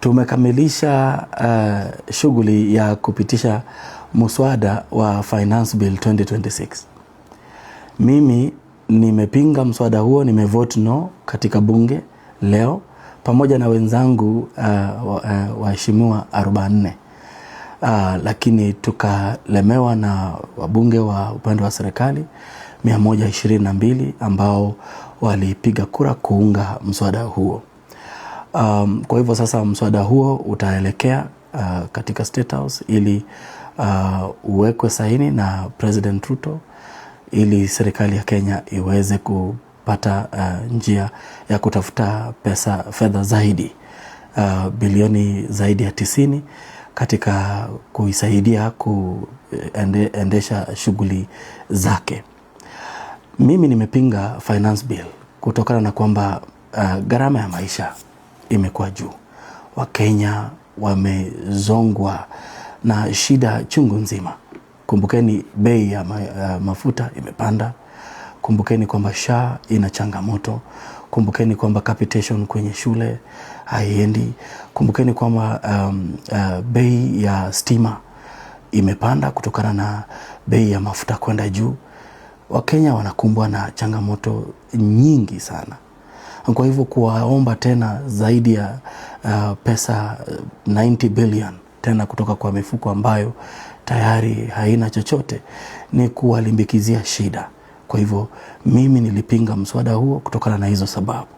Tumekamilisha shughuli ya kupitisha muswada wa Finance Bill 2026. Mimi nimepinga mswada huo, nimevote no katika bunge leo pamoja na wenzangu waheshimiwa 44. Lakini tukalemewa na wabunge wa upande wa serikali 122 ambao walipiga kura kuunga mswada huo. Kwa hivyo sasa mswada huo utaelekea katika State House ili uwekwe saini na President Ruto ili serikali ya Kenya iweze kupata njia ya kutafuta fedha zaidi, bilioni zaidi ya 90 katika kuisaidia kuendesha shughuli zake. Mimi nimepinga Finance Bill kutokana na kwamba gharama ya maisha imekuwa juu. Wakenya wamezongwa na shida chungu nzima. Kumbukeni bei ya mafuta imepanda. Kumbukeni kwamba SHA ina changamoto. Kumbukeni kwamba capitation kwenye shule haiendi. Kumbukeni kwamba bei ya stima imepanda kutokana na bei ya mafuta kwenda juu. Wakenya wanakumbwa na changamoto nyingi sana. Kwa hivyo kuwaomba tena zaidi ya pesa 90 billion tena kutoka kwa mifuko ambayo tayari haina chochote ni kuwalimbikizia shida. Kwa hivyo mimi nilipinga mswada huo kutokana na hizo sababu.